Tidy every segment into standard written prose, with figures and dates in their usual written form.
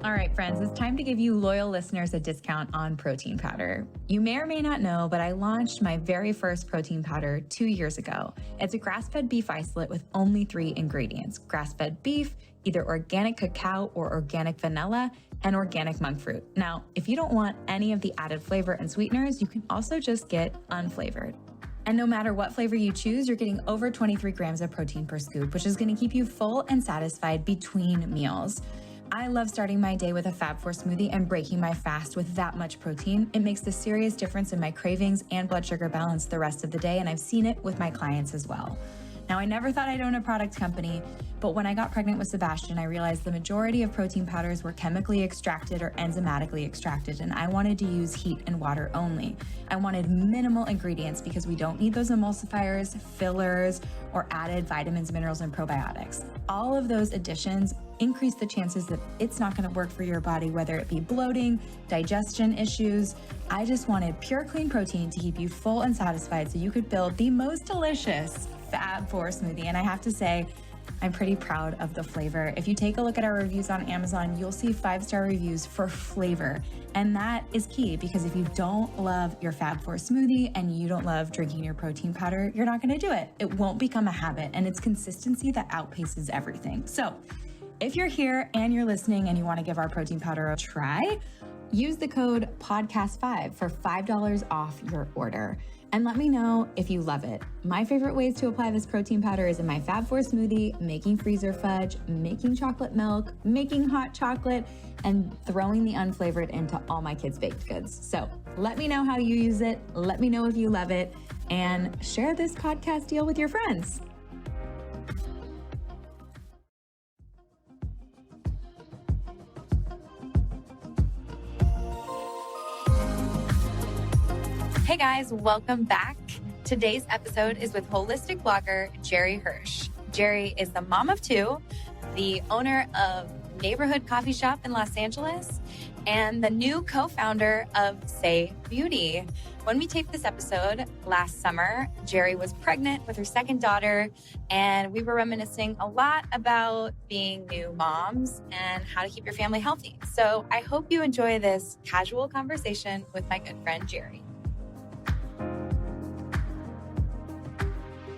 All right, friends, it's time to give you loyal listeners a discount on protein powder. You may or may not know, but I launched my very first protein powder 2 years ago. It's a grass-fed beef isolate with only 3 ingredients: grass-fed beef, either organic cacao or organic vanilla, and organic monk fruit. Now, if you don't want any of the added flavor and sweeteners, you can also just get unflavored. And no matter what flavor you choose, you're getting over 23 grams of protein per scoop, which is going to keep you full and satisfied between meals. I love starting my day with a Fab4 smoothie and breaking my fast with that much protein. It makes a serious difference in my cravings and blood sugar balance the rest of the day, and I've seen it with my clients as well. Now, I never thought I'd own a product company, but when I got pregnant with Sebastian, I realized the majority of protein powders were chemically extracted or enzymatically extracted, and I wanted to use heat and water only. I wanted minimal ingredients because we don't need those emulsifiers, fillers, or added vitamins, minerals, and probiotics. All of those additions increase the chances that it's not going to work for your body, whether it be bloating, digestion issues. I just wanted pure, clean protein to keep you full and satisfied so you could build the most delicious Fab4 smoothie. And I have to say, I'm pretty proud of the flavor. If you take a look at our reviews on Amazon, you'll see 5-star reviews for flavor. And that is key, because if you don't love your Fab4 smoothie and you don't love drinking your protein powder, you're not going to do it. It won't become a habit, and it's consistency that outpaces everything. So if you're here and you're listening and you want to give our protein powder a try, use the code PODCAST5 for $5 off your order. And let me know if you love it. My favorite ways to apply this protein powder is in my Fab4 smoothie, making freezer fudge, making chocolate milk, making hot chocolate, and throwing the unflavored into all my kids' baked goods. So let me know how you use it. Let me know if you love it, and share this podcast deal with your friends. Hey guys, welcome back. Today's episode is with holistic blogger Geri Hirsch. Geri is the mom of 2, the owner of Neighborhood Coffee Shop in Los Angeles, and the new co-founder of Saie Beauty. When we taped this episode last summer, Geri was pregnant with her second daughter, and we were reminiscing a lot about being new moms and how to keep your family healthy. So I hope you enjoy this casual conversation with my good friend Geri.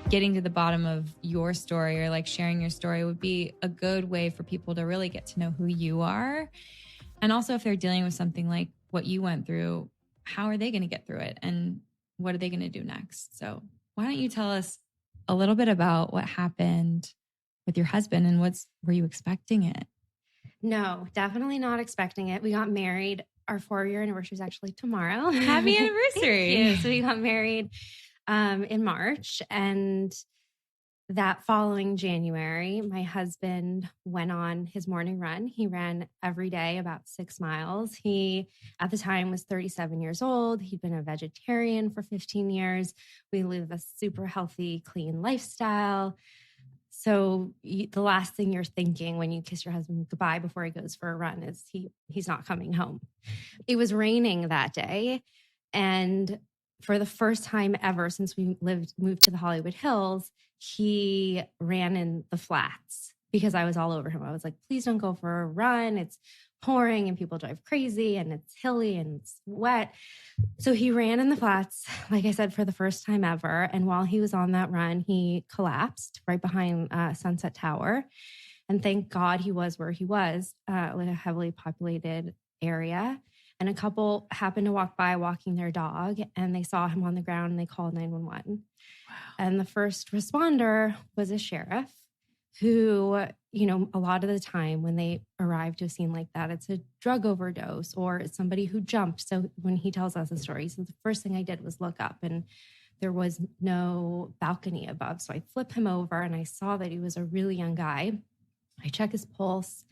Getting to the bottom of your story, or like sharing your story, would be a good way for people to really get to know who you are. And also, if they're dealing with something like what you went through, how are they going to get through it? And what are they going to do next? So why don't you tell us a little bit about what happened with your husband, and were you expecting it? No, definitely not expecting it. We got married. Our 4-year anniversary is actually tomorrow. Happy anniversary. Thank you. So we got married in March, and that following January, my husband went on his morning run. He ran every day about 6 miles. He, at the time, was 37 years old. He'd been a vegetarian for 15 years. We live a super healthy, clean lifestyle. So the last thing you're thinking when you kiss your husband goodbye before he goes for a run is he's not coming home. It was raining that day, and for the first time ever since we moved to the Hollywood Hills, he ran in the flats because I was all over him. I was like, please don't go for a run. It's pouring and people drive crazy and it's hilly and it's wet. So he ran in the flats, like I said, for the first time ever. And while he was on that run, he collapsed right behind Sunset Tower. And thank God he was where he was, like a heavily populated area. And a couple happened to walk by walking their dog, and they saw him on the ground and they called 911. Wow. And the first responder was a sheriff who, you know, a lot of the time when they arrive to a scene like that, it's a drug overdose or it's somebody who jumped. So when he tells us the story, so the first thing I did was look up, and there was no balcony above. So I flip him over and I saw that he was a really young guy. I check his pulse.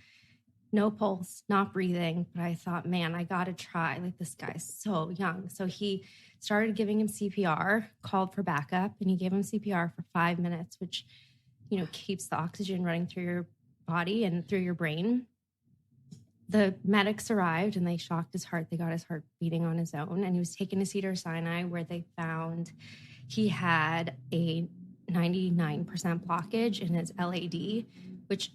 No pulse, not breathing. But I thought, man, I got to try. Like, this guy's so young. So he started giving him CPR, called for backup, and he gave him CPR for 5 minutes, which, you know, keeps the oxygen running through your body and through your brain. The medics arrived and they shocked his heart. They got his heart beating on his own. And he was taken to Cedars-Sinai, where they found he had a 99% blockage in his LAD, which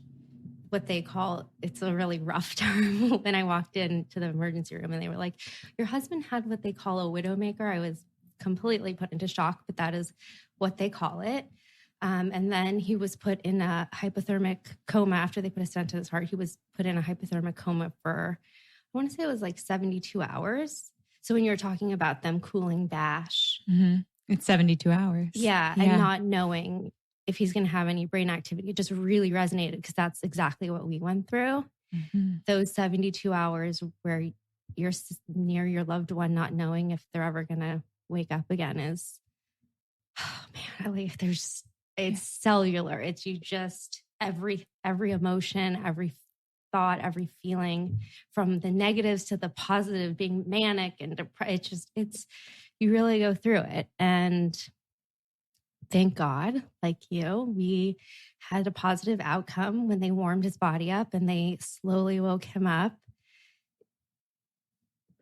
what they call, it's a really rough term. When I walked into the emergency room and they were like, your husband had what they call a widowmaker. I was completely put into shock, but that is what they call it. And then he was put in a hypothermic coma after they put a stent in his heart. He was put in a hypothermic coma for, I want to say it was like 72 hours. So when you're talking about them cooling Bash, it's 72 hours. Yeah. And not knowing if he's going to have any brain activity, it just really resonated because that's exactly what we went through. Those 72 hours where you're near your loved one, not knowing if they're ever going to wake up again is, oh man, like it's cellular. It's you just every emotion, every thought, every feeling, from the negatives to the positive, being manic and depressed. You really go through it. And thank God, like you, we had a positive outcome when they warmed his body up and they slowly woke him up.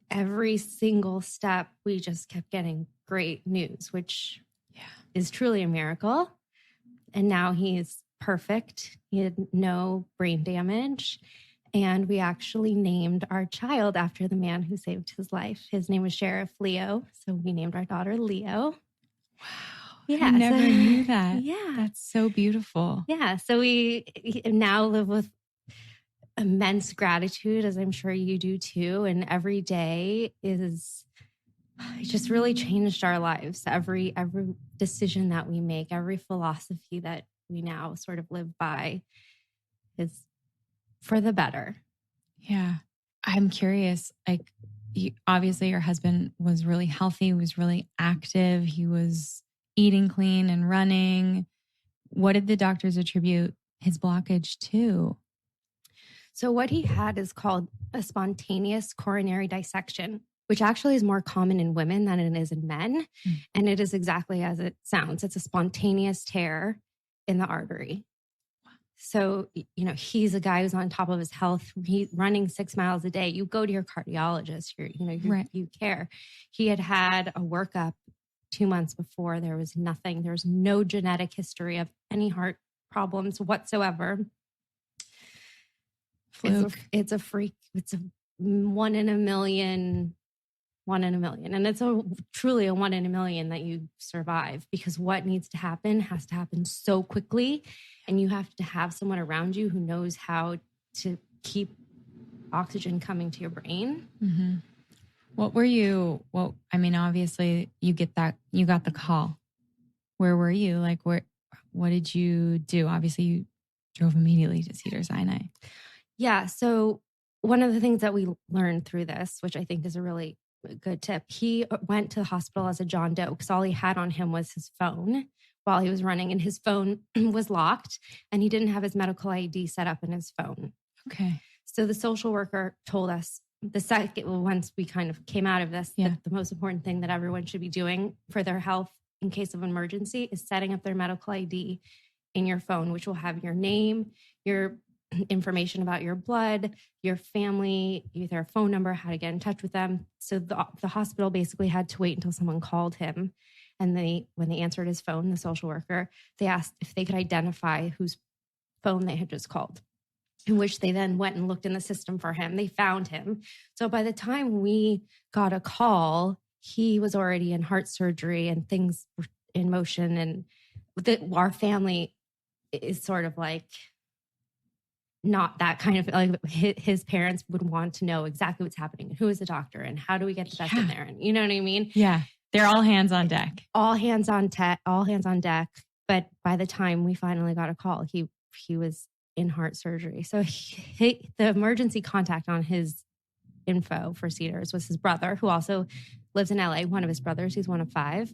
Every single step, we just kept getting great news, which is truly a miracle. And now he's perfect. He had no brain damage. And we actually named our child after the man who saved his life. His name was Sheriff Leo. So we named our daughter Leo. Wow. Yeah, I never knew that. Yeah. That's so beautiful. Yeah. So we now live with immense gratitude, as I'm sure you do too. And every day it just really changed our lives. Every decision that we make, every philosophy that we now sort of live by is for the better. Yeah. I'm curious, like, obviously your husband was really healthy, was really active. He was eating clean and running. What did the doctors attribute his blockage to? So what he had is called a spontaneous coronary dissection, which actually is more common in women than it is in men. And it is exactly as it sounds. It's a spontaneous tear in the artery. So, he's a guy who's on top of his health. He's running 6 miles a day. You go to your cardiologist, you care. He had a workup 2 months before. There was nothing. There was no genetic history of any heart problems whatsoever. Fluke. It's a freak. It's a 1 in a million. And it's truly a 1 in a million that you survive, because what needs to happen has to happen so quickly. And you have to have someone around you who knows how to keep oxygen coming to your brain. Mm-hmm. Obviously you got the call. Where were you? Like, what did you do? Obviously you drove immediately to Cedars-Sinai. Yeah. So one of the things that we learned through this, which I think is a really good tip, he went to the hospital as a John Doe because all he had on him was his phone while he was running, and his phone was locked and he didn't have his medical ID set up in his phone. Okay. So the social worker told us once we kind of came out of this, that the most important thing that everyone should be doing for their health in case of emergency is setting up their medical ID in your phone, which will have your name, your information about your blood, your family, their phone number, how to get in touch with them. So the hospital basically had to wait until someone called him. And when they answered his phone, the social worker, they asked if they could identify whose phone they had just called, in which they then went and looked in the system for him. They found him. So by the time we got a call, he was already in heart surgery and things were in motion. And our family is sort of like, not that kind of, like, his parents would want to know exactly what's happening and who is the doctor and how do we get the best in there. And you know what I mean? Yeah. They're all hands on deck. All hands on deck. But by the time we finally got a call, he was in heart surgery. So the emergency contact on his info for Cedars was his brother, who also lives in LA, one of his brothers. He's one of 5.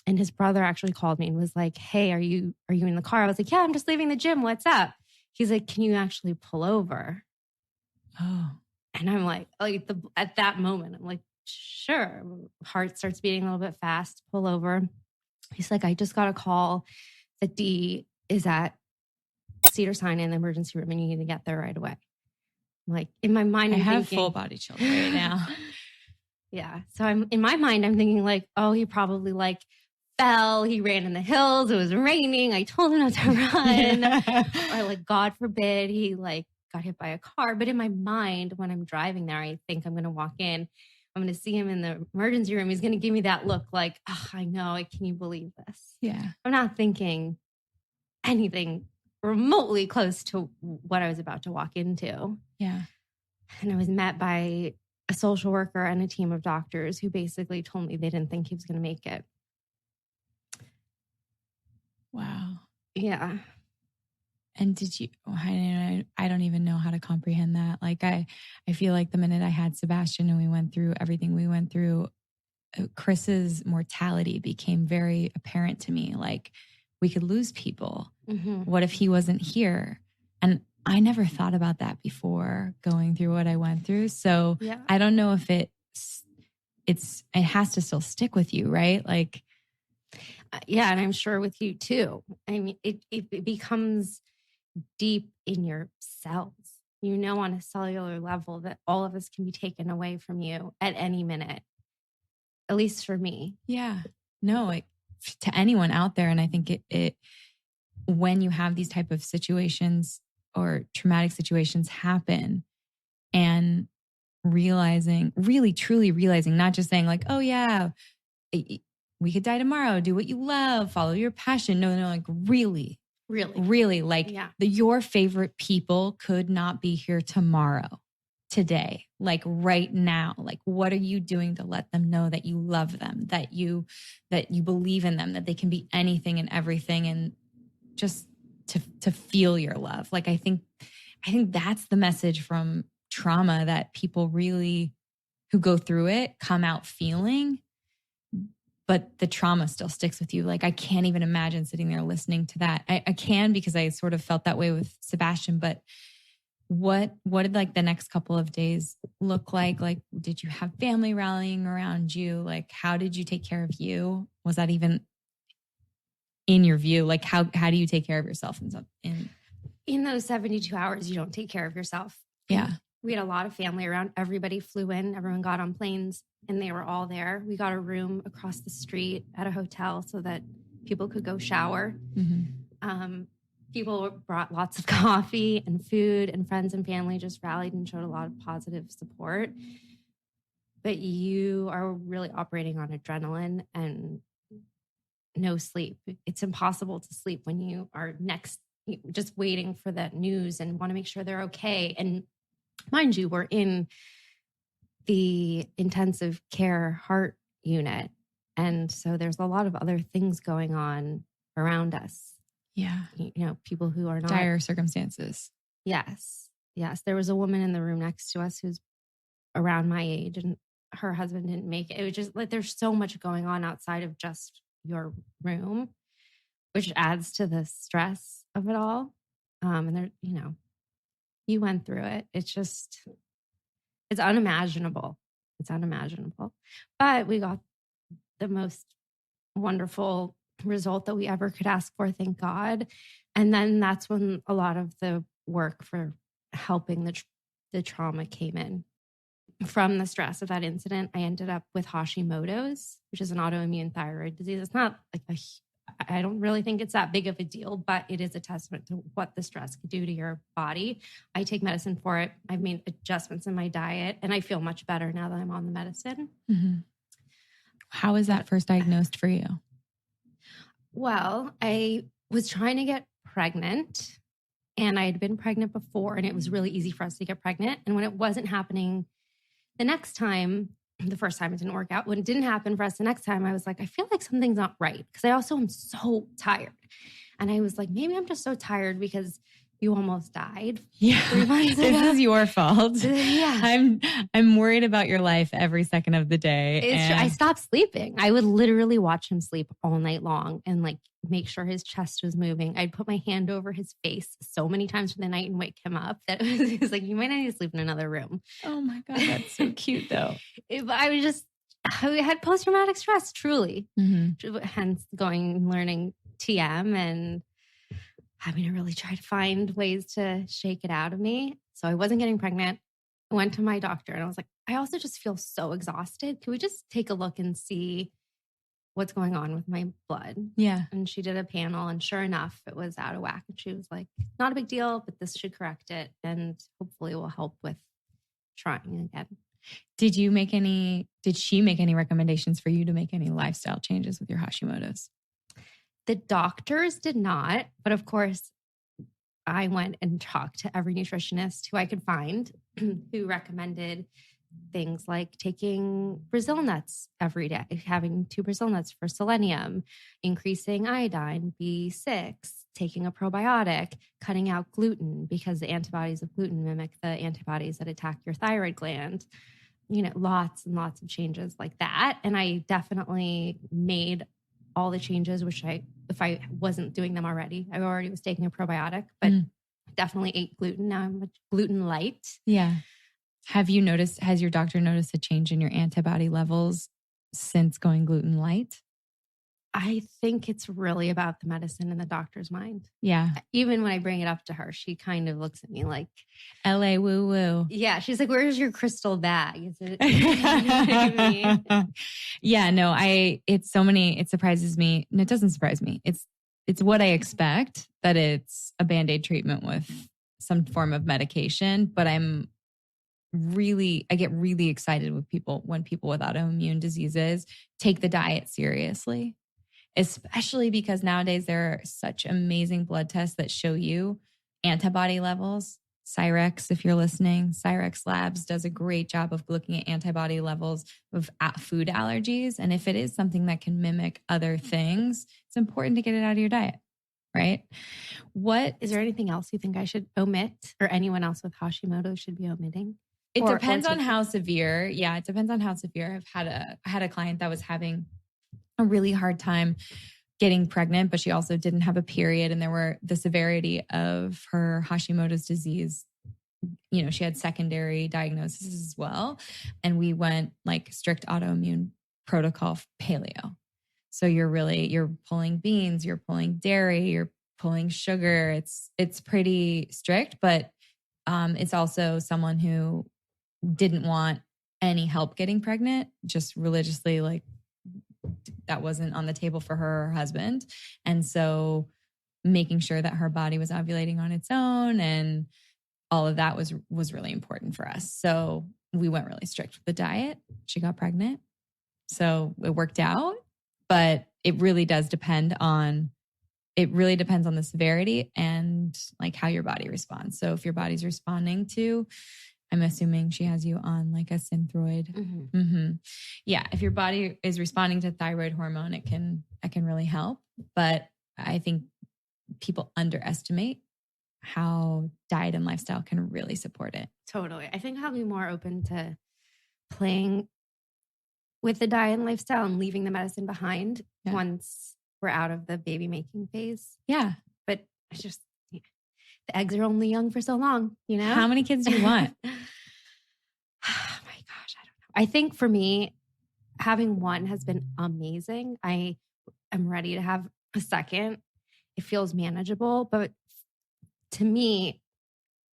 And his brother actually called me and was like, hey, are you in the car? I was like, yeah, I'm just leaving the gym. What's up? He's like, can you actually pull over? Oh. And I'm like at that moment, I'm like, sure. Heart starts beating a little bit fast, pull over. He's like, I just got a call that D is at Cedars-Sinai in the emergency room and you need to get there right away. I'm like, in my mind, I have full body chills right now. Yeah. So in my mind, I'm thinking like, oh, he probably like fell. He ran in the hills. It was raining. I told him not to run. Or like, God forbid, he like got hit by a car. But in my mind, when I'm driving there, I think I'm going to walk in. I'm going to see him in the emergency room. He's going to give me that look like, oh, I know. Can you believe this? Yeah. I'm not thinking anything remotely close to what I was about to walk into. Yeah. And I was met by a social worker and a team of doctors who basically told me they didn't think he was going to make it. Wow. Yeah. And did you, I don't even know how to comprehend that. Like, I feel like the minute I had Sebastian and we went through everything we went through, Chris's mortality became very apparent to me. Like, we could lose people. Mm-hmm. What if he wasn't here? And I never thought about that before going through what I went through. So Yeah. I don't know if it has to still stick with you, right? Like, yeah. And I'm sure with you too. I mean, it becomes deep in your cells, on a cellular level that all of us can be taken away from you at any minute, at least for me. Yeah, no, like to anyone out there. And I think it when you have these type of situations or traumatic situations happen and really, truly realizing, not just saying like, oh yeah, we could die tomorrow, do what you love, follow your passion. No, like really like your favorite people could not be here tomorrow, today, like right now. Like, what are you doing to let them know that you love them, that you believe in them, that they can be anything and everything, and just to feel your love. Like, I think that's the message from trauma that people really who go through it come out feeling. But the trauma still sticks with you. Like, I can't even imagine sitting there listening to that. I can, because I sort of felt that way with Sebastian. But what did like the next couple of days look like? Like, did you have family rallying around you? Like, how did you take care of you? Was that even in your view? Like, how do you take care of yourself in those 72 hours? You don't take care of yourself. Yeah. We had a lot of family around. Everybody flew in. Everyone got on planes and they were all there. We got a room across the street at a hotel so that people could go shower. Mm-hmm. People brought lots of coffee and food, and friends and family just rallied and showed a lot of positive support. But you are really operating on adrenaline and no sleep. It's impossible to sleep when you are just waiting for that news and want to make sure they're okay. And mind you, we're in the intensive care heart unit. And so there's a lot of other things going on around us. Yeah. People who are not dire circumstances. Yes. There was a woman in the room next to us who's around my age, and her husband didn't make it. It was just like, there's so much going on outside of just your room, which adds to the stress of it all. And there, you went through it. It's unimaginable. It's unimaginable. But we got the most wonderful result that we ever could ask for, thank God. And then that's when a lot of the work for helping the trauma came in. From the stress of that incident, I ended up with Hashimoto's, which is an autoimmune thyroid disease. It's not like I don't really think it's that big of a deal, but it is a testament to what the stress could do to your body. I take medicine for it. I've made adjustments in my diet, and I feel much better now that I'm on the medicine. Mm-hmm. How was that first diagnosed for you? Well, I was trying to get pregnant, and I had been pregnant before, and it was really easy for us to get pregnant. And when it wasn't happening the next time, the first time it didn't work out. When it didn't happen for us the next time, I was like, I feel like something's not right, because I also am so tired. And I was like, maybe I'm just so tired because you almost died. Yeah. 3 months ago. This is your fault. Yeah. I'm worried about your life every second of the day. I stopped sleeping. I would literally watch him sleep all night long and like make sure his chest was moving. I'd put my hand over his face so many times for the night and wake him up that it was like, you might not need to sleep in another room. Oh my God, that's so cute though. I had post-traumatic stress, truly. Mm-hmm. Hence going and learning TM and having to really try to find ways to shake it out of me. So I wasn't getting pregnant. I went to my doctor and I was like, I also just feel so exhausted. Can we just take a look and see what's going on with my blood. Yeah. And she did a panel, and sure enough, it was out of whack. And she was like, not a big deal, but this should correct it. And hopefully it will help with trying again. Did she make any recommendations for you to make any lifestyle changes with your Hashimoto's? The doctors did not, but of course, I went and talked to every nutritionist who I could find who recommended things like taking Brazil nuts every day, having 2 Brazil nuts for selenium, increasing iodine, B6, taking a probiotic, cutting out gluten because the antibodies of gluten mimic the antibodies that attack your thyroid gland. Lots and lots of changes like that. And I definitely made all the changes, if I wasn't doing them already, I already was taking a probiotic, but definitely ate gluten. Now I'm gluten light. Yeah. Has your doctor noticed a change in your antibody levels since going gluten light? I think it's really about the medicine in the doctor's mind. Yeah. Even when I bring it up to her, she kind of looks at me like LA woo woo. Yeah. She's like, where's your crystal bag? Is it? I mean? Yeah, no, it surprises me. And it doesn't surprise me. It's what I expect, that it's a Band-Aid treatment with some form of medication, but I get really excited when people with autoimmune diseases take the diet seriously, especially because nowadays there are such amazing blood tests that show you antibody levels. Cyrex, if you're listening, Cyrex Labs does a great job of looking at antibody levels of food allergies. And if it is something that can mimic other things, it's important to get it out of your diet, right? Is there anything else you think I should omit, or anyone else with Hashimoto should be omitting? It depends on how severe. Yeah, it depends on how severe. I had a client that was having a really hard time getting pregnant, but she also didn't have a period. And the severity of her Hashimoto's disease, she had secondary diagnoses as well. And we went like strict autoimmune protocol paleo. So you're pulling beans, you're pulling dairy, you're pulling sugar. It's pretty strict, but it's also someone who didn't want any help getting pregnant, just religiously, like that wasn't on the table for her or her husband. And so making sure that her body was ovulating on its own and all of that was really important for us. So we went really strict with the diet. She got pregnant. So it worked out, but it really depends on the severity and like how your body responds. So if your body's responding to, I'm assuming she has you on like a Synthroid. Mm-hmm. Mm-hmm. Yeah. If your body is responding to thyroid hormone, it can really help. But I think people underestimate how diet and lifestyle can really support it. Totally. I think I'll be more open to playing with the diet and lifestyle and leaving the medicine behind once we're out of the baby making phase. Yeah. But it's just, the eggs are only young for so long, How many kids do you want? Oh my gosh, I don't know. I think for me, having one has been amazing. I am ready to have a second. It feels manageable, but to me,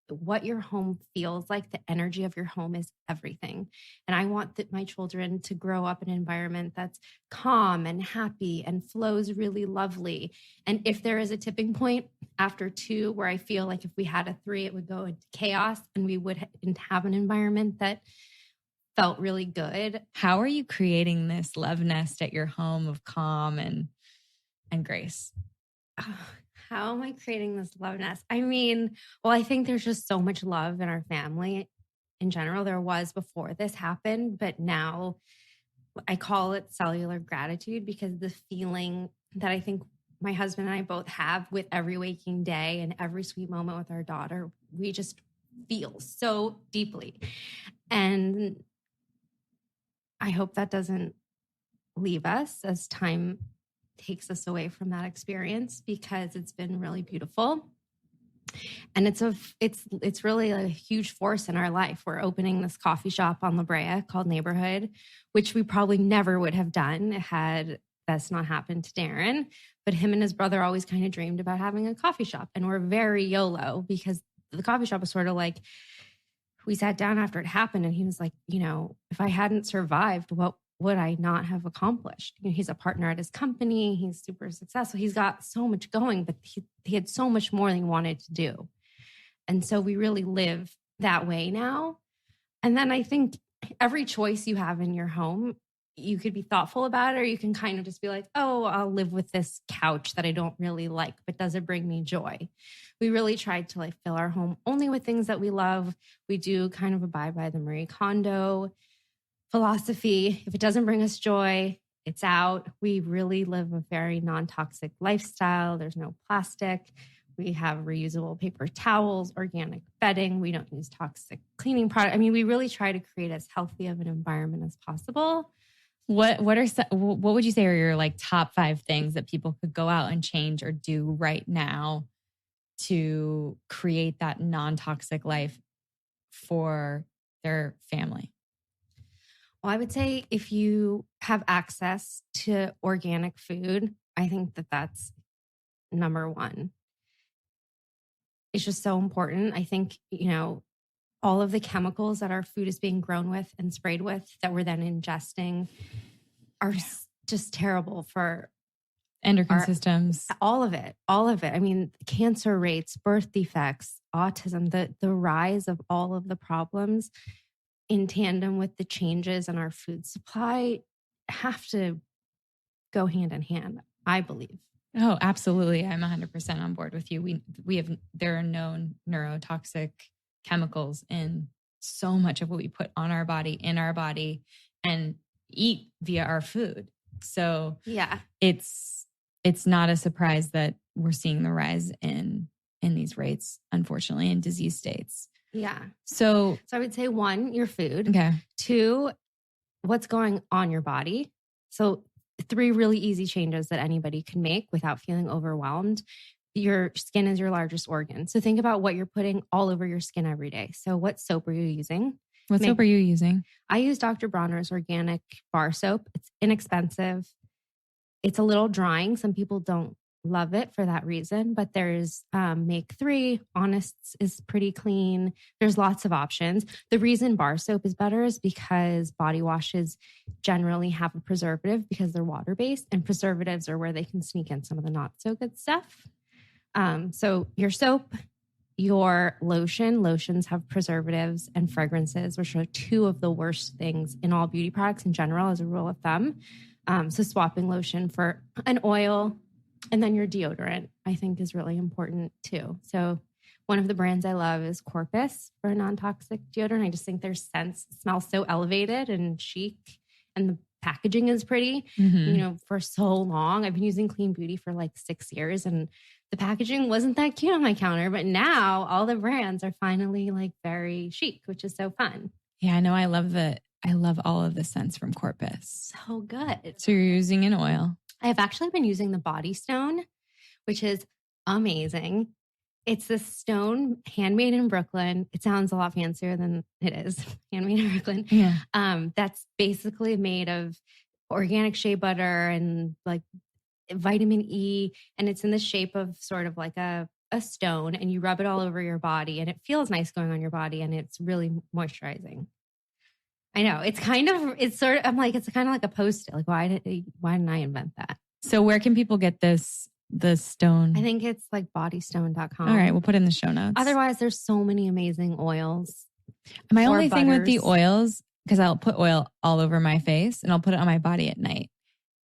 what your home feels like, the energy of your home is everything. And I want my children to grow up in an environment that's calm and happy and flows really lovely. And if there is a tipping point after 2 where I feel like if we had a 3, it would go into chaos and we would have an environment that felt really good. How are you creating this love nest at your home of calm and grace? How am I creating this love nest? I mean, well, I think there's just so much love in our family in general. There was before this happened, but now I call it cellular gratitude because the feeling that I think my husband and I both have with every waking day and every sweet moment with our daughter, we just feel so deeply. And I hope that doesn't leave us as time takes us away from that experience, because it's been really beautiful. And it's really a huge force in our life. We're opening this coffee shop on La Brea called Neighborhood, which we probably never would have done had that's not happened to Darren. But him and his brother always kind of dreamed about having a coffee shop. And we're very YOLO because the coffee shop was sort of like, we sat down after it happened and he was like, if I hadn't survived, what would I not have accomplished? You know, he's a partner at his company. He's super successful. He's got so much going, but he had so much more than he wanted to do. And so we really live that way now. And then I think every choice you have in your home, you could be thoughtful about it, or you can kind of just be like, oh, I'll live with this couch that I don't really like, but does it bring me joy? We really tried to like fill our home only with things that we love. We do kind of abide by the Marie Kondo philosophy. If it doesn't bring us joy, it's out. We really live a very non-toxic lifestyle. There's no plastic. We have reusable paper towels, organic bedding. We don't use toxic cleaning products. I mean, we really try to create as healthy of an environment as possible. What would you say are your like top 5 things that people could go out and change or do right now to create that non-toxic life for their family? Well, I would say if you have access to organic food, I think that that's number one. It's just so important. I think, you know, all of the chemicals that our food is being grown with and sprayed with that we're then ingesting are just terrible for endocrine systems. All of it. I mean, cancer rates, birth defects, autism, the rise of all of the problems in tandem with the changes in our food supply have to go hand in hand, I believe. Oh, absolutely. I'm 100% on board with you. There are known neurotoxic chemicals in so much of what we put on our body, in our body, and eat via our food. So yeah, it's not a surprise that we're seeing the rise in these rates, unfortunately, in disease states. Yeah. So I would say 1, your food. Okay. 2, what's going on your body. So 3 really easy changes that anybody can make without feeling overwhelmed. Your skin is your largest organ. So think about what you're putting all over your skin every day. So what soap are you using? What soap are you using? I use Dr. Bronner's organic bar soap. It's inexpensive. It's a little drying. Some people don't love it for that reason, but there's Make 3. Honest's is pretty clean. There's lots of options. The reason bar soap is better is because body washes generally have a preservative because they're water-based, and preservatives are where they can sneak in some of the not so good stuff. So your soap, your lotions have preservatives and fragrances, which are 2 of the worst things in all beauty products in general as a rule of thumb. So swapping lotion for an oil. And then your deodorant, I think, is really important too. So one of the brands I love is Corpus for a non-toxic deodorant. I just think their scents smell so elevated and chic, and the packaging is pretty. Mm-hmm. You know, for so long, I've been using Clean Beauty for like 6 years, and the packaging wasn't that cute on my counter. But now all the brands are finally like very chic, which is so fun. Yeah, I know. I love all of the scents from Corpus. So good. So you're using an oil. I've actually been using the Body Stone, which is amazing. It's this stone handmade in Brooklyn. It sounds a lot fancier than it is. Handmade in Brooklyn. Yeah. That's basically made of organic shea butter and like vitamin E. And it's in the shape of sort of like a stone, and you rub it all over your body, and it feels nice going on your body, and it's really moisturizing. I know. It's kind of like a Post-it. Like, why didn't I invent that? So where can people get the stone? I think it's like bodystone.com. All right. We'll put it in the show notes. Otherwise, there's so many amazing oils. My only thing with the oils, because I'll put oil all over my face and I'll put it on my body at night.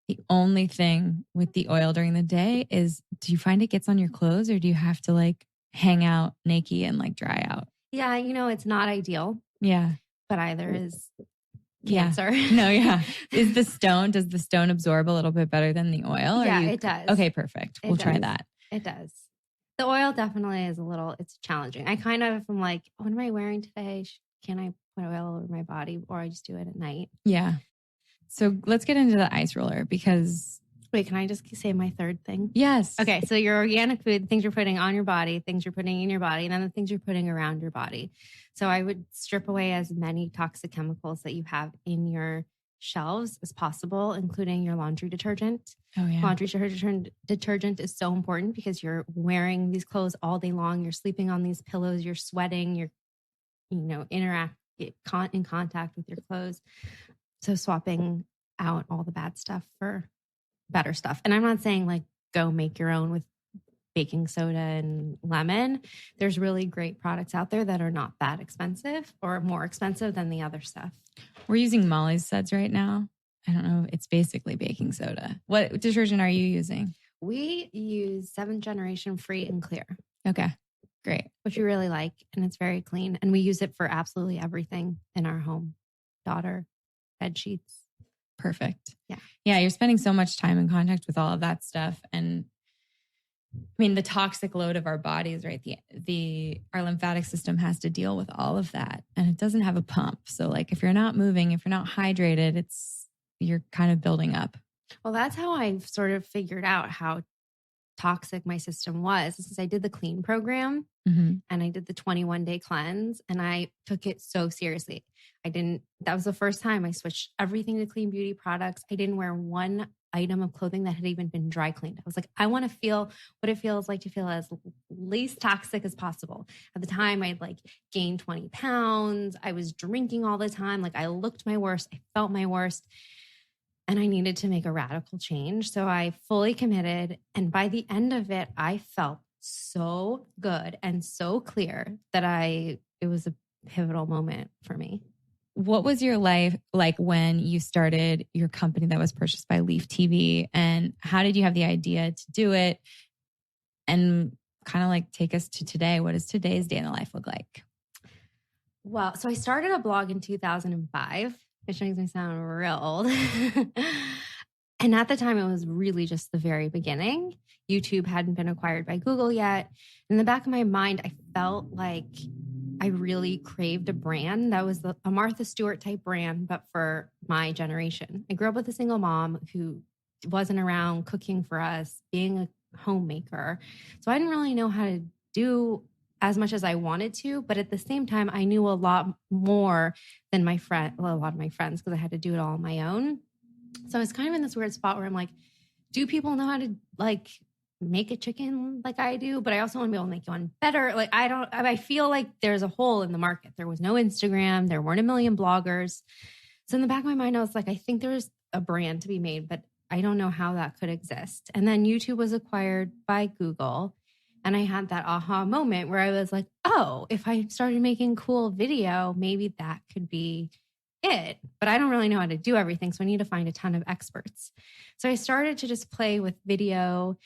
The only thing with the oil during the day is, do you find it gets on your clothes, or do you have to like hang out naked and like dry out? Yeah. You know, it's not ideal. Yeah. But either is cancer. Yeah. No, yeah. Does the stone absorb a little bit better than the oil? Yeah, it does. Okay, perfect. We'll try that. It does. The oil definitely is it's challenging. I kind of am like, what am I wearing today? Can I put oil all over my body, or I just do it at night? Yeah. So let's get into the ice roller, because... Wait, can I just say my third thing? Yes. Okay. So your organic food, things you're putting on your body, things you're putting in your body, and then the things you're putting around your body. So I would strip away as many toxic chemicals that you have in your shelves as possible, including your laundry detergent. Oh, yeah. Laundry detergent is so important because you're wearing these clothes all day long. You're sleeping on these pillows. You're sweating. You're, in contact with your clothes. So swapping out all the bad stuff for better stuff. And I'm not saying like go make your own with baking soda and lemon. There's really great products out there that are not that expensive or more expensive than the other stuff. We're using Molly's suds right now. I don't know. It's basically baking soda. What detergent are you using? We use 7th generation free and clear. Okay, great. Which we really like. And it's very clean. And we use it for absolutely everything in our home. Daughter, bed sheets. Perfect. Yeah. Yeah. You're spending so much time in contact with all of that stuff. And I mean, the toxic load of our bodies, right? Our lymphatic system has to deal with all of that, and it doesn't have a pump. So like, if you're not moving, if you're not hydrated, you're kind of building up. Well, that's how I sort of figured out how toxic my system was. Since I did the clean program and I did the 21-day cleanse, and I took it so seriously. That was the first time I switched everything to clean beauty products. I didn't wear one item of clothing that had even been dry cleaned. I was like, I want to feel what it feels like to feel as least toxic as possible. At the time, I'd like gained 20 pounds. I was drinking all the time. Like I looked my worst. I felt my worst. And I needed to make a radical change. So I fully committed. And by the end of it, I felt so good and so clear that it was a pivotal moment for me. What was your life like when you started your company that was purchased by Leaf TV? And how did you have the idea to do it? And kind of like take us to today. What does today's day in the life look like? Well, so I started a blog in 2005, which makes me sound real old. And at the time, it was really just the very beginning. YouTube hadn't been acquired by Google yet. In the back of my mind, I felt like I really craved a brand that was a Martha Stewart type brand, but for my generation. I grew up with a single mom who wasn't around cooking for us, being a homemaker. So I didn't really know how to do as much as I wanted to, but at the same time, I knew a lot more than a lot of my friends, because I had to do it all on my own. So I was kind of in this weird spot where I'm like, do people know how to like make a chicken like I do? But I also want to be able to make one better. Like I feel like there's a hole in the market. There was no Instagram. There weren't a million bloggers. So in the back of my mind, I was like, I think there's a brand to be made, but I don't know how that could exist. And then YouTube was acquired by Google. And I had that aha moment where I was like, oh, if I started making cool video, maybe that could be it. But I don't really know how to do everything. So I need to find a ton of experts. So I started to just play with video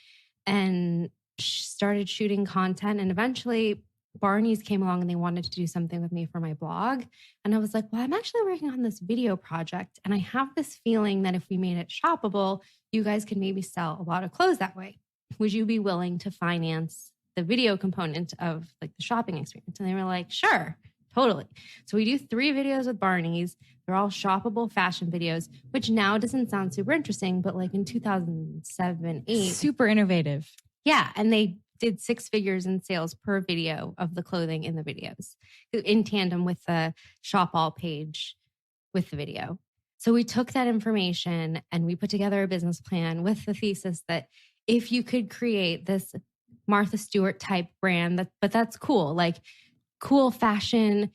and started shooting content. And eventually Barney's came along and they wanted to do something with me for my blog. And I was like, well, I'm actually working on this video project. And I have this feeling that if we made it shoppable, you guys could maybe sell a lot of clothes that way. Would you be willing to finance the video component of like the shopping experience? And they were like, sure, totally. So we do 3 videos with Barney's. They're all shoppable fashion videos, which now doesn't sound super interesting, but like in 2007, 8. Super innovative. Yeah. And they did 6 figures in sales per video of the clothing in the videos in tandem with the shop all page with the video. So we took that information and we put together a business plan with the thesis that if you could create this Martha Stewart type brand, but that's cool, like cool fashion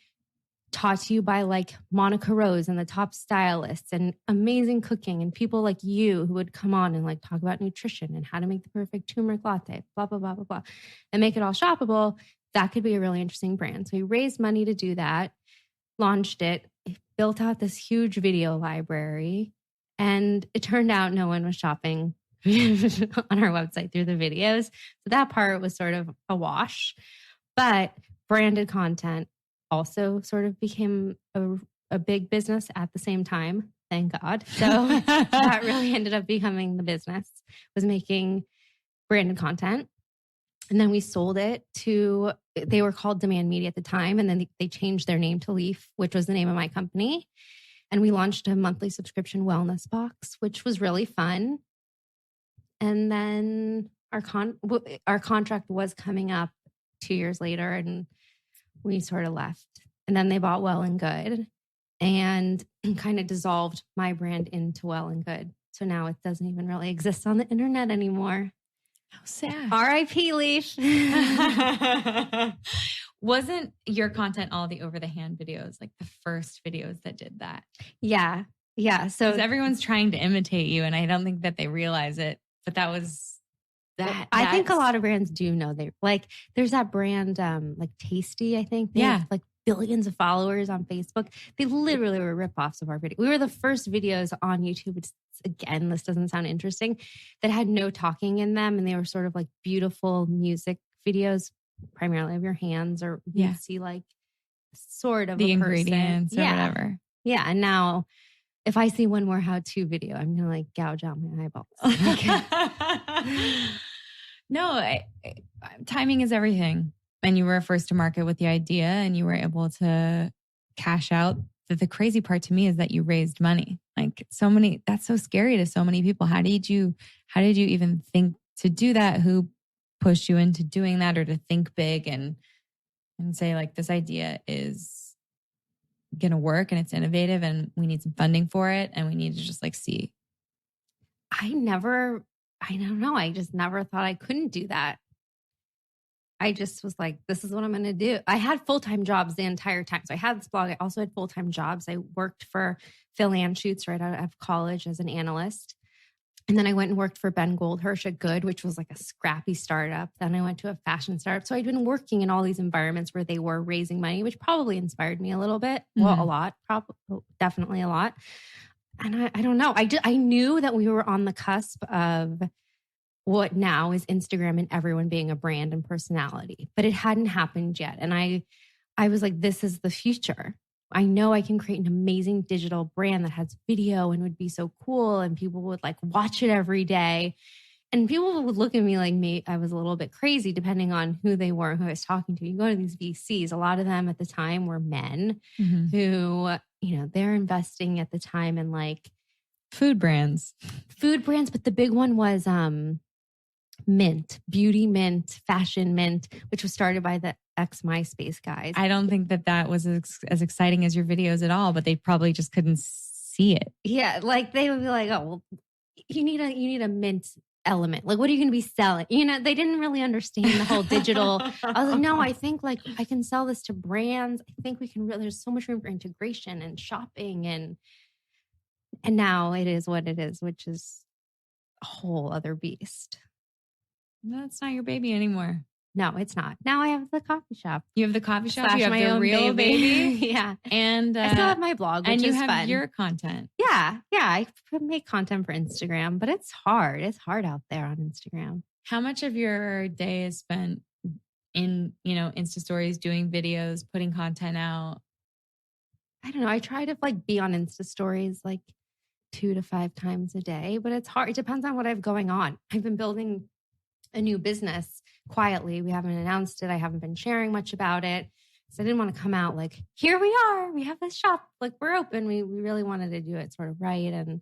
taught to you by like Monica Rose and the top stylists and amazing cooking and people like you who would come on and like talk about nutrition and how to make the perfect turmeric latte, blah, blah, blah, blah, blah, and make it all shoppable, that could be a really interesting brand. So we raised money to do that, launched it, built out this huge video library, and it turned out no one was shopping on our website through the videos. So that part was sort of a wash, but branded content also sort of became a big business at the same time. Thank God. So that really ended up becoming the business, was making branded content. And then we sold it to, they were called Demand Media at the time. And then they changed their name to Leaf, which was the name of my company. And we launched a monthly subscription wellness box, which was really fun. And then our contract was coming up 2 years later and we sort of left. And then they bought Well and Good and kind of dissolved my brand into Well and Good. So now it doesn't even really exist on the internet anymore. How sad. R.I.P. Leaf. Wasn't your content all the over the hand videos, like the first videos that did that? Yeah. Yeah. So everyone's trying to imitate you, and I don't think that they realize it. But that was that. I think a lot of brands do know they like. There's that brand, like Tasty. I think they have like billions of followers on Facebook. They literally were ripoffs of our video. We were the first videos on YouTube. Which, again, this doesn't sound interesting. That had no talking in them, and they were sort of like beautiful music videos, primarily of your hands, or you see like sort of the a ingredients person. or whatever. Yeah, and now if I see one more how-to video, I'm gonna like gouge out my eyeballs. No, timing is everything. And you were first to market with the idea, and you were able to cash out. The crazy part to me is that you raised money. Like that's so scary to so many people. How did you even think to do that? Who pushed you into doing that, or to think big and say like, this idea is going to work and it's innovative and we need some funding for it and we need to just like see? I don't know. I just never thought I couldn't do that. I just was like, this is what I'm going to do. I had full-time jobs the entire time. So I had this blog. I also had full-time jobs. I worked for Phil Ann Shoots right out of college as an analyst. And then I went and worked for Ben Goldhirsch at Good, which was like a scrappy startup. Then I went to a fashion startup. So I'd been working in all these environments where they were raising money, which probably inspired me a little bit. Well, a lot, probably, definitely a lot. And I don't know. I knew that we were on the cusp of what now is Instagram and everyone being a brand and personality, but it hadn't happened yet. And I was like, this is the future. I know I can create an amazing digital brand that has video and would be so cool. And people would like watch it every day. And people would look at me like I was a little bit crazy, depending on who they were, who I was talking to. You go to these VCs, a lot of them at the time were men who, they're investing at the time in like food brands. But the big one was, Mint, Beauty Mint, Fashion Mint, which was started by the ex-MySpace guys. I don't think that was as exciting as your videos at all, but they probably just couldn't see it. Yeah, like they would be like, "Oh, well, you need a mint element. Like, what are you going to be selling?" They didn't really understand the whole digital. I was like, "No, I think like I can sell this to brands. I think we can really. There's so much room for integration and shopping, and now it is what it is, which is a whole other beast." No, it's not your baby anymore. No, it's not. Now I have the coffee shop. You have the coffee shop. Slash you have my the own real baby. Yeah. And I still have my blog, which and you is have fun. your content. Yeah. I make content for Instagram, but it's hard. It's hard out there on Instagram. How much of your day is spent in, Insta stories, doing videos, putting content out? I don't know. I try to like be on Insta stories like 2 to 5 times a day, but it's hard. It depends on what I have going on. I've been building a new business quietly. We haven't announced it. I haven't been sharing much about it. So I didn't want to come out like, here we are. We have this shop. Like, we're open. We really wanted to do it sort of right and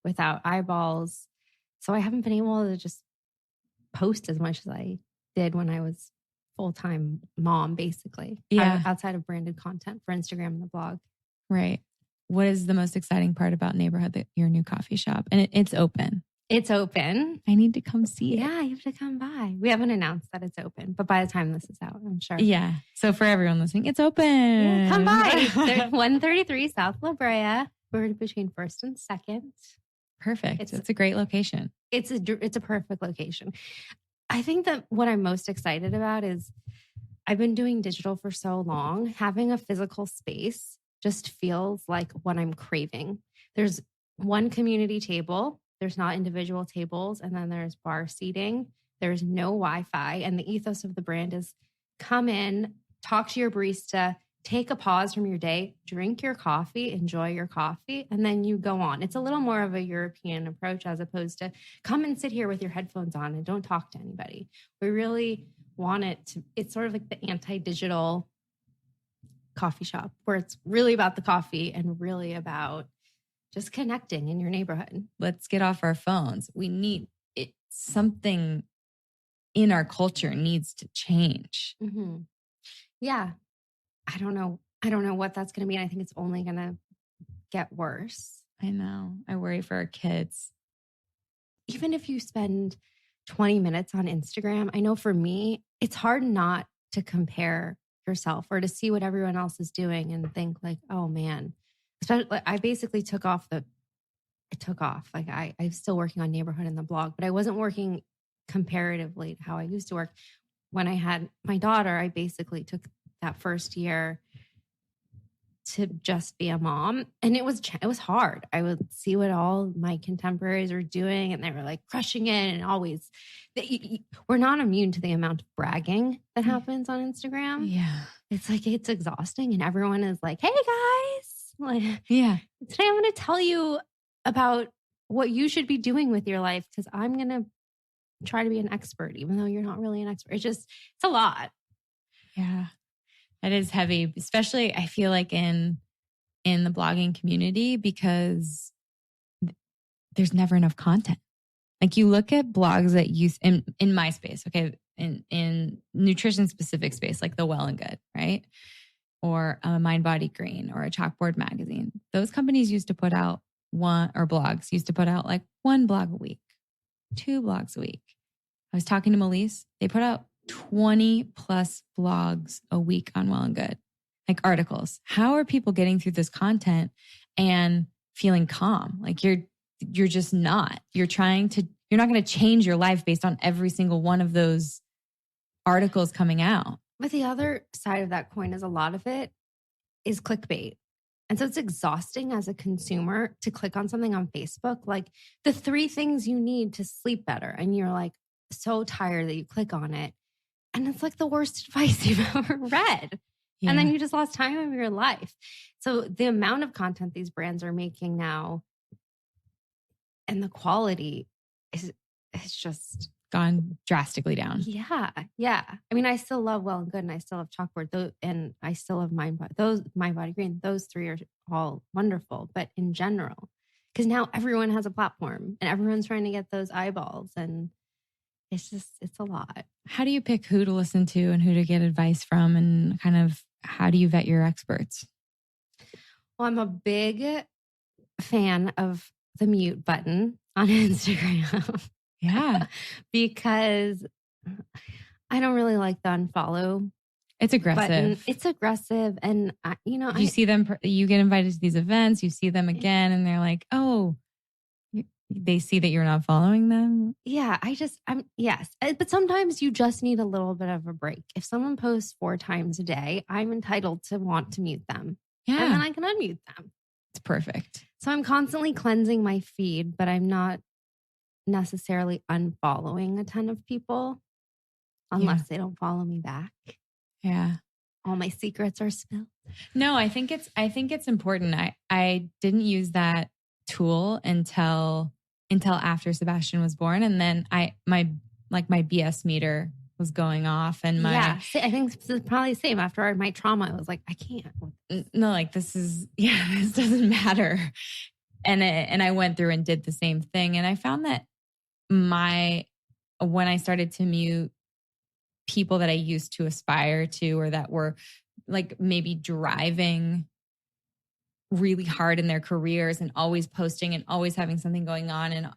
without eyeballs. So I haven't been able to just post as much as I did when I was full-time mom, basically. Yeah. Outside of branded content for Instagram and the blog. Right. What is the most exciting part about Neighborhood, your new coffee shop? And it's open. It's open. I need to come see it. Yeah, you have to come by. We haven't announced that it's open, but by the time this is out, I'm sure. Yeah. So for everyone listening, it's open. Yeah, come by. 133 South La Brea. We're between 1st and 2nd. Perfect. It's a great location. It's a perfect location. I think that what I'm most excited about is I've been doing digital for so long. Having a physical space just feels like what I'm craving. There's one community table. There's not individual tables. And then there's bar seating. There's no Wi-Fi. And the ethos of the brand is come in, talk to your barista, take a pause from your day, drink your coffee, enjoy your coffee, and then you go on. It's a little more of a European approach as opposed to come and sit here with your headphones on and don't talk to anybody. We really want it's sort of like the anti-digital coffee shop where it's really about the coffee and really about just connecting in your neighborhood. Let's get off our phones. We need it. Something in our culture needs to change. Mm-hmm. Yeah. I don't know what that's going to mean. I think it's only going to get worse. I know. I worry for our kids. Even if you spend 20 minutes on Instagram, I know for me, it's hard not to compare yourself or to see what everyone else is doing and think like, oh man, especially, like, I basically took off. Like I'm still working on neighborhood in the blog, but I wasn't working comparatively to how I used to work. When I had my daughter, I basically took that first year to just be a mom. And it was hard. I would see what all my contemporaries were doing and they were like crushing it. And always, we're not immune to the amount of bragging that happens on Instagram. Yeah. It's like, it's exhausting. And everyone is like, hey guys, like, yeah. Today I'm going to tell you about what you should be doing with your life, because I'm going to try to be an expert, even though you're not really an expert. It's a lot. Yeah. That is heavy, especially I feel like in the blogging community, because there's never enough content. Like you look at blogs that use in my space, okay, in nutrition specific space, like the Well and Good, right? Or a Mind Body Green or a Chalkboard magazine. Those companies used to put out blogs used to put out like 1 blog a week, 2 blogs a week. I was talking to Melise. They put out 20 plus blogs a week on Well and Good, like articles. How are people getting through this content and feeling calm? Like you're just not. You're not going to change your life based on every single one of those articles coming out. But the other side of that coin is a lot of it is clickbait. And so it's exhausting as a consumer to click on something on Facebook, like the 3 things you need to sleep better. And you're like so tired that you click on it. And it's like the worst advice you've ever read. Yeah. And then you just lost time of your life. So the amount of content these brands are making now and the quality is just gone drastically down. Yeah. Yeah. I mean, I still love Well and Good and I still have Chalkboard and I still have Mind Body Green. Those 3 are all wonderful, but in general, because now everyone has a platform and everyone's trying to get those eyeballs and it's a lot. How do you pick who to listen to and who to get advice from, and kind of how do you vet your experts? Well, I'm a big fan of the mute button on Instagram. Yeah. Because I don't really like the unfollow. It's aggressive. Button. It's aggressive. And, you see them, you get invited to these events, you see them again, and they're like, oh, they see that you're not following them. Yeah. Yes. But sometimes you just need a little bit of a break. If someone posts 4 times a day, I'm entitled to want to mute them. Yeah. And then I can unmute them. It's perfect. So I'm constantly cleansing my feed, but I'm not necessarily unfollowing a ton of people unless they don't follow me back. Yeah. All my secrets are spilled. No, I think it's important. I didn't use that tool until after Sebastian was born. And then my BS meter was going off and I think it's probably the same. After my trauma, I was like, I can't. No, like this doesn't matter. And I went through and did the same thing. And I found that when I started to mute people that I used to aspire to, or that were like maybe driving really hard in their careers and always posting and always having something going on, and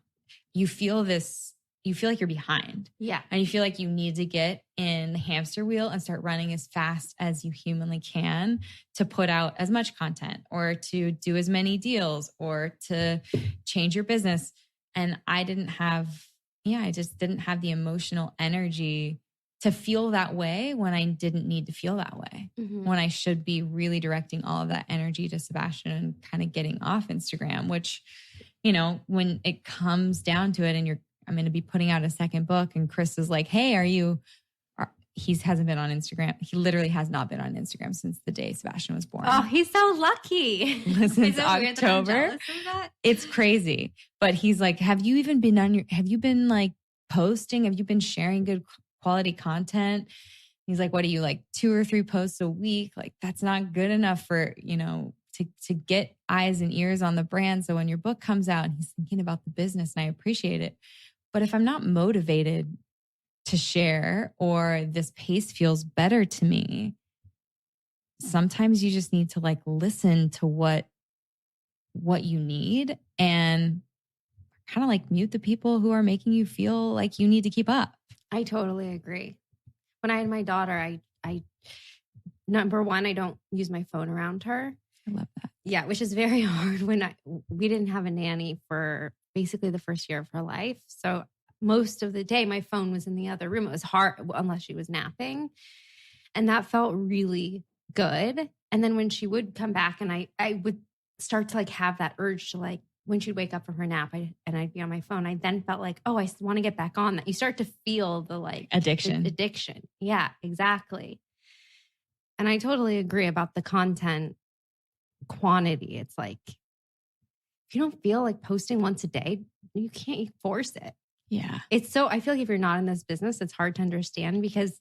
you feel like you're behind. Yeah. And you feel like you need to get in the hamster wheel and start running as fast as you humanly can to put out as much content or to do as many deals or to change your business. And I just didn't have the emotional energy to feel that way when I didn't need to feel that way, when I should be really directing all of that energy to Sebastian and kind of getting off Instagram, which, when it comes down to it and I'm going to be putting out a second book and Chris is like, hey, he hasn't been on Instagram. He literally has not been on Instagram since the day Sebastian was born. Oh, he's so lucky. Since October. It's crazy. But he's like, have you been like posting? Have you been sharing good quality content? He's like, what are you, like 2 or 3 posts a week? Like, that's not good enough for, to get eyes and ears on the brand. So when your book comes out, and he's thinking about the business, and I appreciate it. But if I'm not motivated to share, or this pace feels better to me, sometimes you just need to like listen to what you need and kind of like mute the people who are making you feel like you need to keep up. I totally agree. When I had my daughter, I number one, I don't use my phone around her. I love that. Yeah, which is very hard when we didn't have a nanny for basically the first year of her life. So most of the day, my phone was in the other room. It was hard unless she was napping. And that felt really good. And then when she would come back and I would start to like have that urge to like, when she'd wake up from her nap and I'd be on my phone, I then felt like, oh, I want to get back on that. You start to feel the like addiction. Yeah, exactly. And I totally agree about the content quantity. It's like, if you don't feel like posting once a day, you can't force it. Yeah. It's so, I feel like if you're not in this business, it's hard to understand because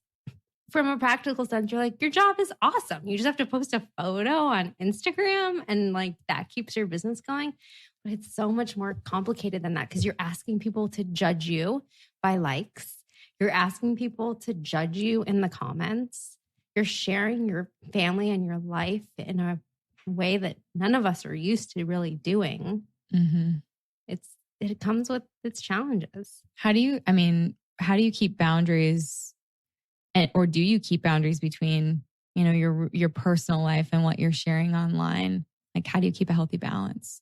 from a practical sense, you're like, your job is awesome. You just have to post a photo on Instagram and like that keeps your business going. But it's so much more complicated than that because you're asking people to judge you by likes. You're asking people to judge you in the comments. You're sharing your family and your life in a way that none of us are used to really doing. Mm-hmm. It comes with its challenges. How do you keep boundaries or do you keep boundaries between, your personal life and what you're sharing online? Like, how do you keep a healthy balance?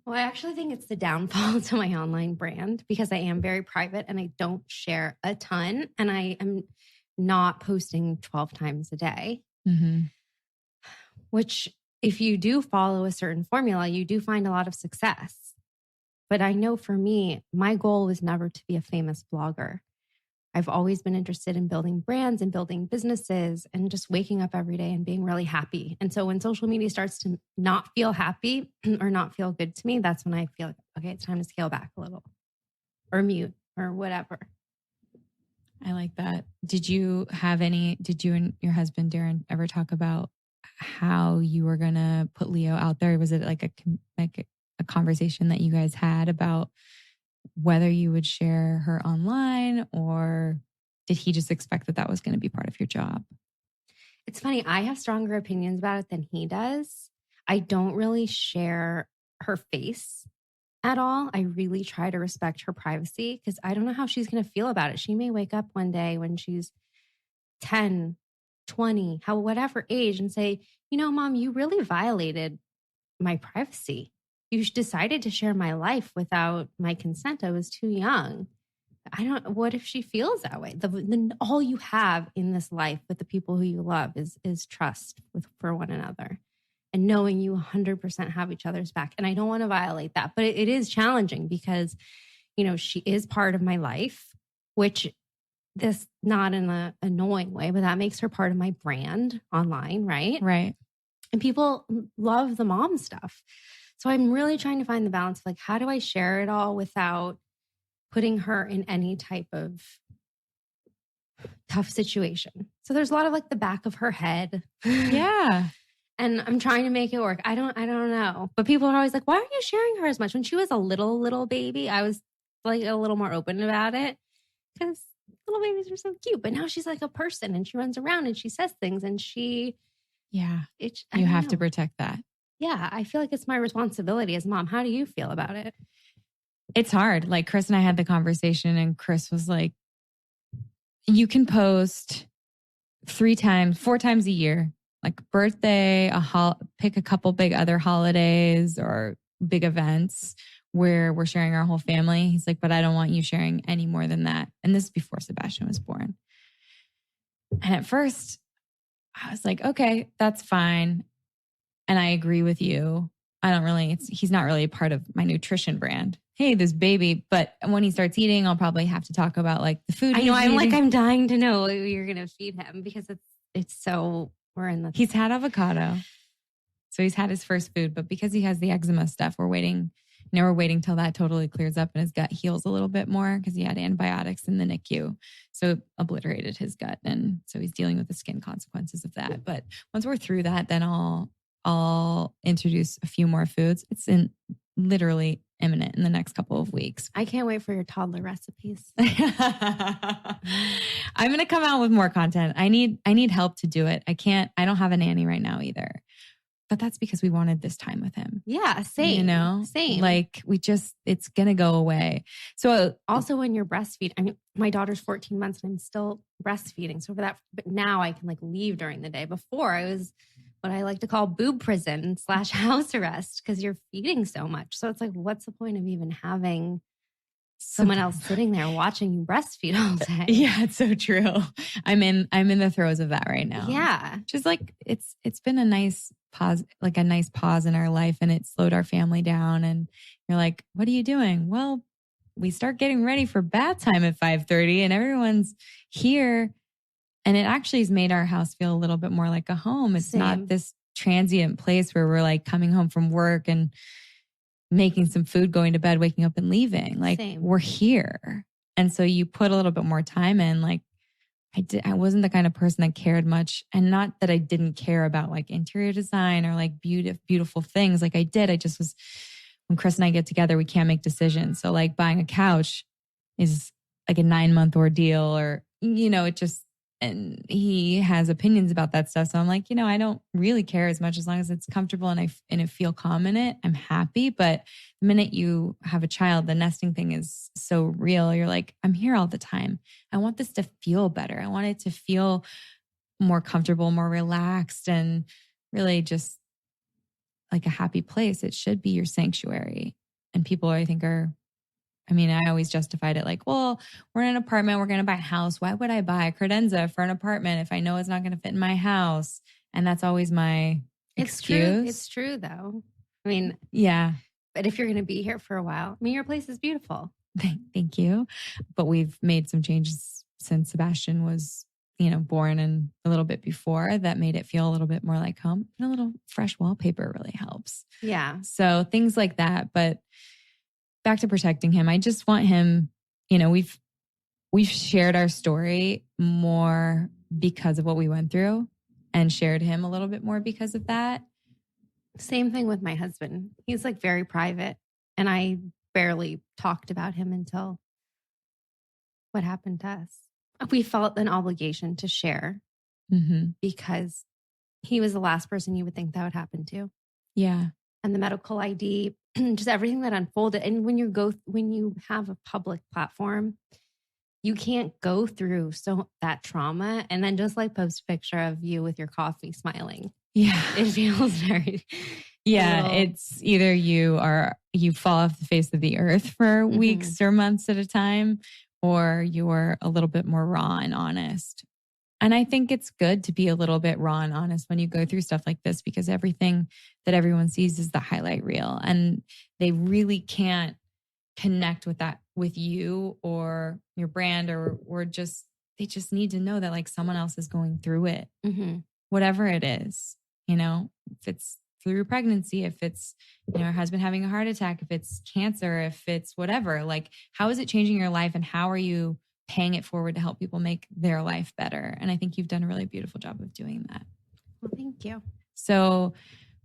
Well, I actually think it's the downfall to my online brand because I am very private and I don't share a ton and I am not posting 12 times a day, which if you do follow a certain formula, you do find a lot of success. But I know for me, my goal was never to be a famous blogger. I've always been interested in building brands and building businesses and just waking up every day and being really happy. And so when social media starts to not feel happy or not feel good to me, that's when I feel like, okay, it's time to scale back a little or mute or whatever. I like that. Did you and your husband, Darren, ever talk about how you were going to put Leo out there? Was it like a conversation that you guys had about whether you would share her online, or did he just expect that was going to be part of your job? It's funny. I have stronger opinions about it than he does. I don't really share her face at all. I really try to respect her privacy because I don't know how she's going to feel about it. She may wake up one day when she's 10, 20, whatever age and say, Mom, you really violated my privacy. You decided to share my life without my consent. I was too young. What if she feels that way? All you have in this life with the people who you love is trust for one another and knowing you 100% have each other's back. And I don't want to violate that, but it is challenging because, she is part of my life, which this not in an annoying way, but that makes her part of my brand online. Right. Right. And people love the mom stuff. So I'm really trying to find the balance of like, how do I share it all without putting her in any type of tough situation? So there's a lot of like the back of her head. Yeah. And I'm trying to make it work. I don't know. But people are always like, why are you sharing her as much? When she was a little baby, I was like a little more open about it because little babies are so cute. But now she's like a person and she runs around and she says things and you have to protect that. Yeah, I feel like it's my responsibility as a mom. How do you feel about it? It's hard. Like Chris and I had the conversation and Chris was like, you can post 4 times a year, like birthday, pick a couple big other holidays or big events where we're sharing our whole family. He's like, but I don't want you sharing any more than that. And this is before Sebastian was born. And at first I was like, okay, that's fine. And I agree with you. He's not really a part of my nutrition brand. Hey, this baby. But when he starts eating, I'll probably have to talk about like the food. I know. I'm dying to know what you're going to feed him because he's had avocado. So he's had his first food, but because he has the eczema stuff, we're waiting till that totally clears up and his gut heals a little bit more because he had antibiotics in the NICU. So it obliterated his gut. And so he's dealing with the skin consequences of that. But once we're through that, then I'll introduce a few more foods. It's literally imminent in the next couple of weeks. I can't wait for your toddler recipes. I'm going to come out with more content. I need help to do it. I don't have a nanny right now either. But that's because we wanted this time with him. Yeah, same. Same. Like it's going to go away. So also when you're breastfeeding, my daughter's 14 months and I'm still breastfeeding. So but now I can like leave during the day. Before I was what I like to call boob prison / house arrest because you're feeding so much. So it's like, what's the point of even having someone else sitting there watching you breastfeed all day? Yeah, it's so true. I'm in the throes of that right now. Yeah. Just like it's been a nice pause, like a nice pause in our life, and it slowed our family down. And you're like, what are you doing? Well, we start getting ready for bath time at 5:30 and everyone's here. And it actually has made our house feel a little bit more like a home. It's not this transient place where we're like coming home from work and making some food, going to bed, waking up and leaving. Like we're here. And so you put a little bit more time in. Like I wasn't the kind of person that cared much. And not that I didn't care about like interior design or like beautiful things. Like I did. I just was, when Chris and I get together, we can't make decisions. So like buying a couch is like a 9-month ordeal, or, it just, and he has opinions about that stuff. So I'm like, I don't really care as much as long as it's comfortable and I feel calm in it. I'm happy. But the minute you have a child, the nesting thing is so real. You're like, I'm here all the time. I want this to feel better. I want it to feel more comfortable, more relaxed, and really just like a happy place. It should be your sanctuary. And people, I think, I always justified it like, well, we're in an apartment, we're going to buy a house. Why would I buy a credenza for an apartment if I know it's not going to fit in my house? And that's always my excuse. It's true though. Yeah. But if you're going to be here for a while, your place is beautiful. Thank you. But we've made some changes since Sebastian was, born, and a little bit before that made it feel a little bit more like home. And a little fresh wallpaper really helps. Yeah. So things like that. But back to protecting him. I just want him, we've shared our story more because of what we went through, and shared him a little bit more because of that. Same thing with my husband. He's like very private, and I barely talked about him until what happened to us. We felt an obligation to share because he was the last person you would think that would happen to. Yeah. And the medical ID, just everything that unfolded. And when you have a public platform, you can't go through that trauma and then just like post a picture of you with your coffee smiling. Yeah. It feels very... Yeah, it's either you fall off the face of the earth for weeks or months at a time, or you're a little bit more raw and honest. And I think it's good to be a little bit raw and honest when you go through stuff like this, because everything that everyone sees is the highlight reel, and they really can't connect with that, with you or your brand, or they just need to know that like someone else is going through it, whatever it is, if it's through pregnancy, if it's, your husband having a heart attack, if it's cancer, if it's whatever, like how is it changing your life, and how are you paying it forward to help people make their life better? And I think you've done a really beautiful job of doing that. Well, thank you. So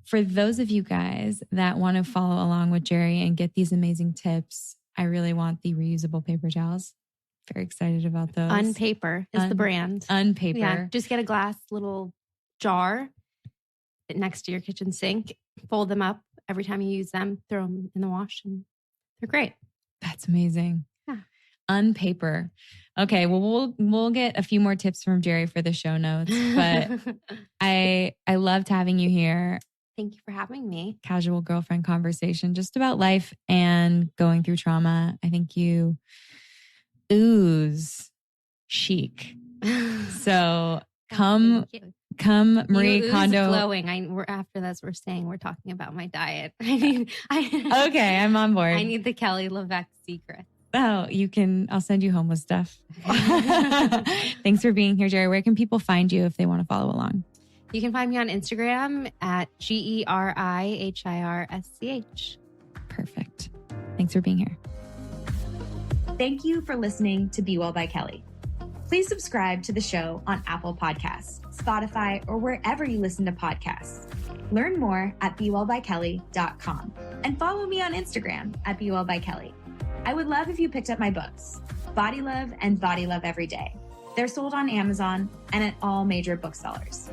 for those of you guys that want to follow along with Geri and get these amazing tips, I really want the reusable paper towels. Very excited about those. Unpaper is the brand. Unpaper. Yeah, just get a glass little jar next to your kitchen sink, fold them up every time you use them, throw them in the wash, and they're great. That's amazing. Yeah. Unpaper. Okay, well, we'll get a few more tips from Geri for the show notes, but I loved having you here. Thank you for having me. Casual girlfriend conversation just about life and going through trauma. I think you ooze chic. So come Marie Kondo. Glowing. After this, we're saying we're talking about my diet. Okay, I'm on board. I need the Kelly LeVeque secret. Oh, I'll send you home with stuff. Thanks for being here, Geri. Where can people find you if they want to follow along? You can find me on Instagram at GeriHirsch. Perfect. Thanks for being here. Thank you for listening to Be Well by Kelly. Please subscribe to the show on Apple Podcasts, Spotify, or wherever you listen to podcasts. Learn more at BeWellByKelly.com and follow me on Instagram at BeWellByKelly. I would love if you picked up my books, Body Love and Body Love Every Day. They're sold on Amazon and at all major booksellers.